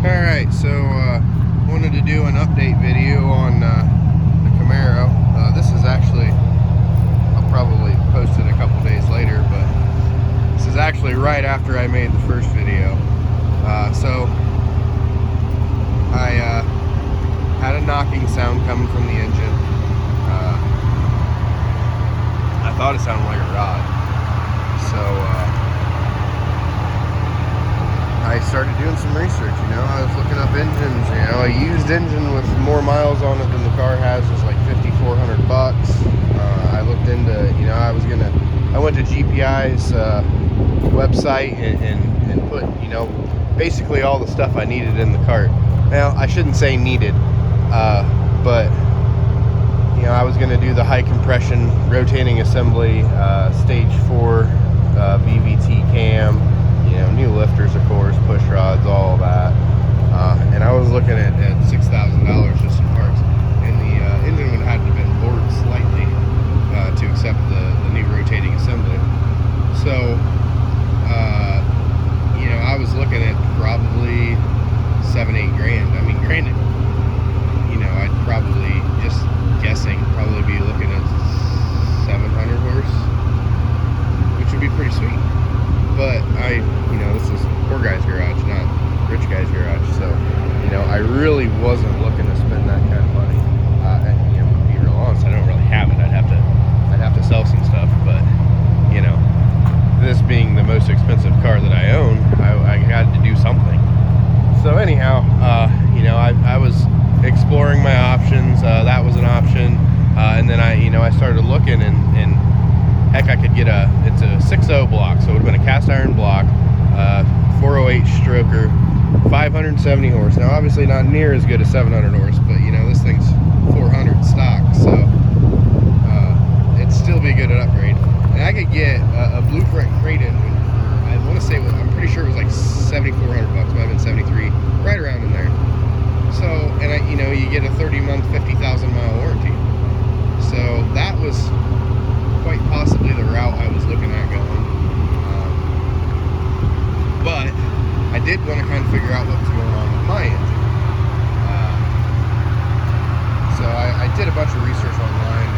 Alright, so wanted to do an update video on the Camaro. This is actually, I'll probably post it a couple days later, but this is actually right after I made the first video. So I had a knocking sound coming from the engine. I thought it sounded like a rod. So I started doing some research, I was looking up engines, a used engine with more miles on it than the car has is like $5,400. I looked into, I went to GPI's website and put, basically all the stuff I needed in the cart. Now, I shouldn't say needed, but, I was going to do the high compression rotating assembly, stage 4 VVT cam, new lifters, of course, push rods, all that. And I was looking at $6,000 just some parts. And the engine would have had to have been bored slightly to accept the new rotating assembly. So, I was looking at probably $7-8 grand. I mean, granted, I'd probably, just guessing, probably be looking at 700 horse, which would be pretty sweet. But this is poor guy's garage, not rich guy's garage. So, I really wasn't looking to spend that kind of money. And, to be real honest, I don't really have it. I'd have to sell some stuff. But, this being the most expensive car that I own, I had to do something. So anyhow, I was exploring my options. That was an option. And then I started looking and heck, I could get it's a 6.0 block, so it would have been a cast iron block, 408 stroker, 570 horse. Now, obviously not near as good as 700 horse, but this thing's 400 stock, so it'd still be good at upgrade. And I could get a blueprint crate engine for, I want to say, I'm pretty sure it was like $7,400, might have been 73, right around in there. So, and you get a 30-month, 50,000 mile warranty. So that was quite possibly the route I was looking at going. But I did want to kind of figure out what was going on with my engine. So I did a bunch of research online,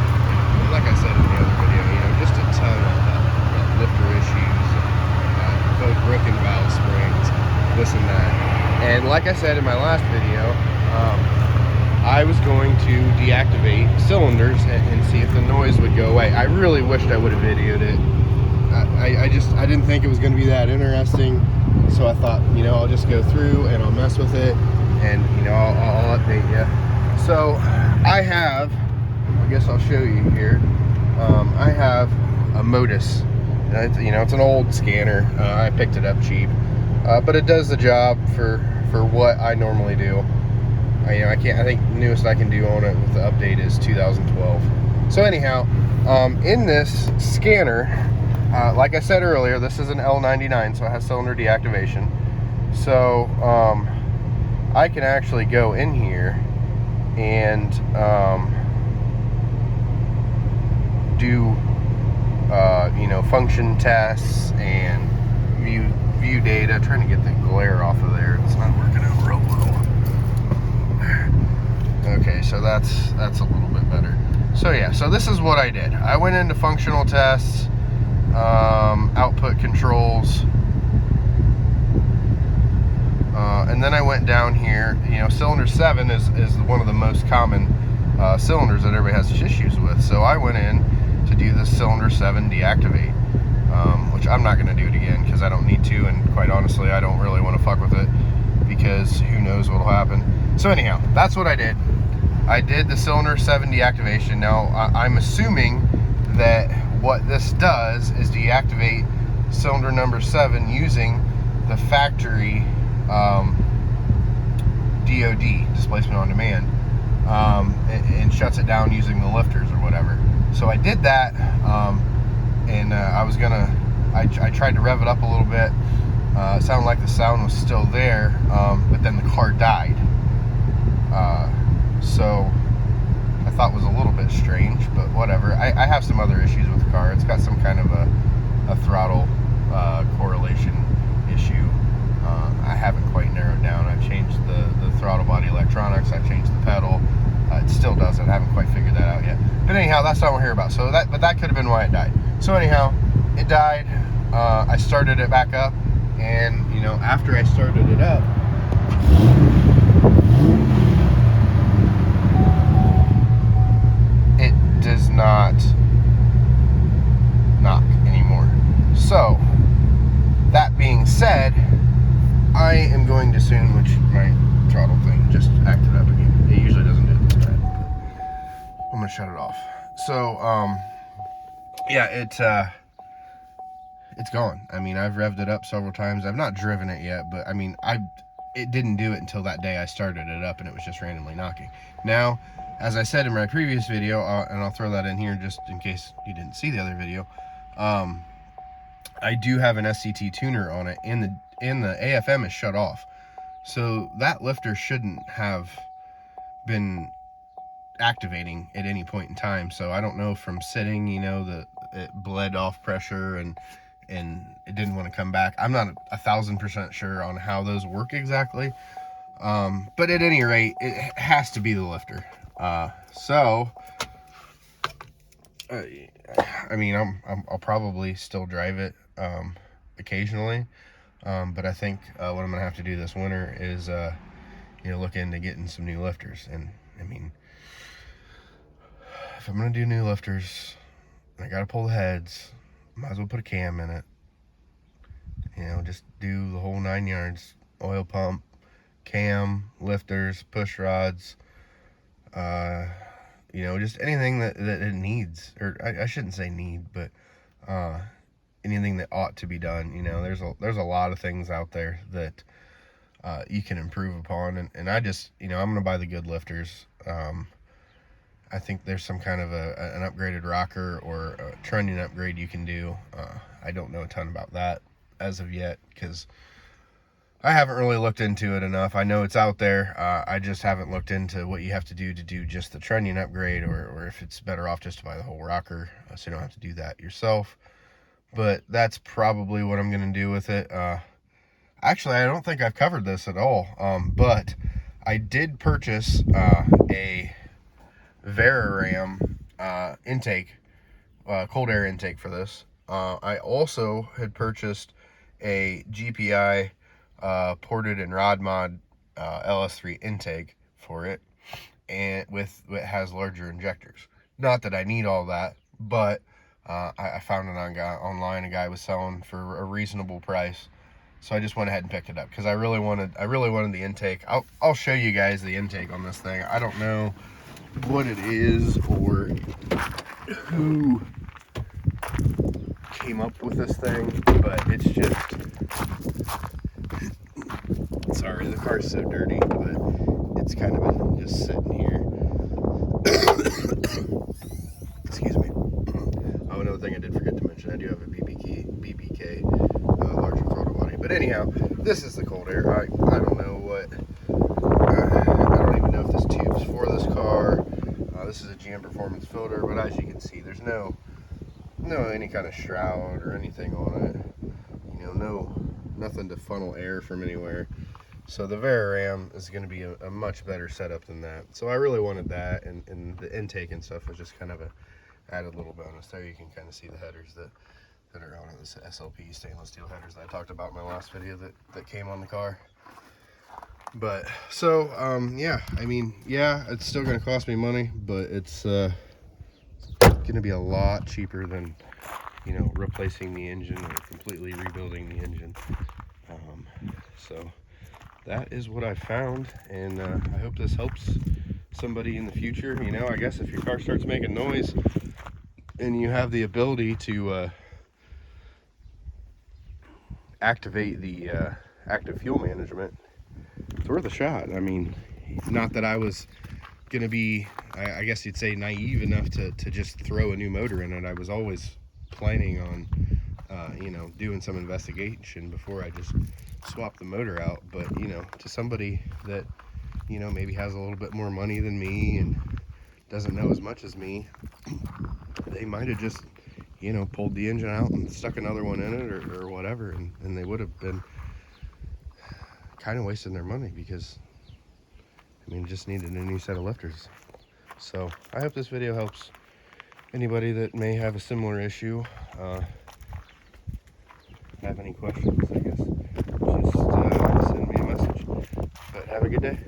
and like I said in the other video, just a ton of lifter issues, both broken valve springs, this and that. And like I said in my last video, I was going to deactivate cylinders and see if the noise would go away. I really wished I would have videoed it. I didn't think it was going to be that interesting, so I thought, I'll just go through and I'll mess with it, and I'll update you. So I guess I'll show you here. I have a Modus. It's an old scanner. I picked it up cheap, but it does the job for what I normally do. I think the newest I can do on it with the update is 2012. So anyhow, in this scanner, like I said earlier, this is an L99, so it has cylinder deactivation. So I can actually go in here and do function tests and view data. Trying to get the glare off of there. It's not working out real well. Okay, so that's a little bit better. So yeah, so this is what I did. I went into functional tests, output controls, and then I went down here. Cylinder 7 is one of the most common cylinders that everybody has issues with. So I went in to do this cylinder 7 deactivate, which I'm not going to do it again because I don't need to, and quite honestly, I don't really want to fuck with it because who knows what will happen. So anyhow, that's what I did. I did the cylinder 7 deactivation. Now, I'm assuming that what this does is deactivate cylinder number 7 using the factory DOD, displacement on demand, and shuts it down using the lifters or whatever. So I did that, and I tried to rev it up a little bit. It sounded like the sound was still there, but then the car died. So I thought was a little bit strange, but whatever. I have some other issues with the car. It's got some kind of a throttle correlation issue. I haven't quite narrowed down. I've changed that's not what we're here about. So that could have been why it died. So anyhow, it died. I started it back up, and you know, after I started it up, it does not knock anymore. So that being said, I am going to soon, which my throttle thing just acted up again. It usually doesn't do it this bad. I'm gonna shut it off. So yeah, it's gone. I mean, I've revved it up several times. I've not driven it yet, but I mean, it didn't do it until that day I started it up, and it was just randomly knocking. Now, as I said in my previous video, and I'll throw that in here just in case you didn't see the other video, I do have an SCT tuner on it, and the AFM is shut off. So that lifter shouldn't have been activating at any point in time. So I don't know, from sitting, you know, it bled off pressure and it didn't want to come back. I'm not 1,000% sure on how those work exactly. But at any rate, it has to be the lifter. So I mean, I'll probably still drive it occasionally. But I think what I'm gonna have to do this winter is you know, look into getting some new lifters. And I mean, if I'm gonna do new lifters, I gotta pull the heads, might as well put a cam in it. You know, just do the whole 9 yards. Oil pump, cam, lifters, push rods, you know, just anything that it needs. Or I shouldn't say need, but anything that ought to be done. You know, there's a lot of things out there that you can improve upon, and I just, you know, I'm gonna buy the good lifters. I think there's some kind of an upgraded rocker or a trunnion upgrade you can do. I don't know a ton about that as of yet, because I haven't really looked into it enough. I know it's out there. I just haven't looked into what you have to do just the trunnion upgrade, or if it's better off just to buy the whole rocker, so you don't have to do that yourself. But that's probably what I'm going to do with it. Actually, I don't think I've covered this at all, but I did purchase a Veraram intake, cold air intake for this. I also had purchased a GPI ported and rod mod ls3 intake for it, and it has larger injectors. Not that I need all that, but I found it online. A guy was selling for a reasonable price, so I just went ahead and picked it up because I really wanted the intake. I'll show you guys the intake on this thing. I don't know what it is or who came up with this thing, but it's just, sorry, the car's so dirty, but it's kind of been just sitting here. Excuse me. Oh, another thing I did forget to mention, I do have a BBK larger throttle body. But anyhow, this is the cold air. I don't know what, I don't even know if this tube's for this car. This is a GM Performance filter, but as you can see, there's no any kind of shroud or anything on it. You know, nothing to funnel air from anywhere. So the Veraram is going to be a much better setup than that. So I really wanted that, and the intake and stuff was just kind of a added little bonus. There you can kind of see the headers that are on it, this SLP stainless steel headers that I talked about in my last video that came on the car. But so yeah, I mean, yeah, it's still going to cost me money, but it's going to be a lot cheaper than, you know, replacing the engine or completely rebuilding the engine. So that is what I found, and I hope this helps somebody in the future. You know, I guess if your car starts making noise and you have the ability to activate the active fuel management, it's worth a shot. I mean, not that I was gonna be, I guess you'd say, naive enough to just throw a new motor in it. I was always planning on you know, doing some investigation before I just swap the motor out. But you know, to somebody that, you know, maybe has a little bit more money than me and doesn't know as much as me, they might have just, you know, pulled the engine out and stuck another one in it or whatever, and they would have been kind of wasting their money, because I mean, just needed a new set of lifters. So I hope this video helps. anybody that may have a similar issue, have any questions, I guess, just send me a message. But have a good day.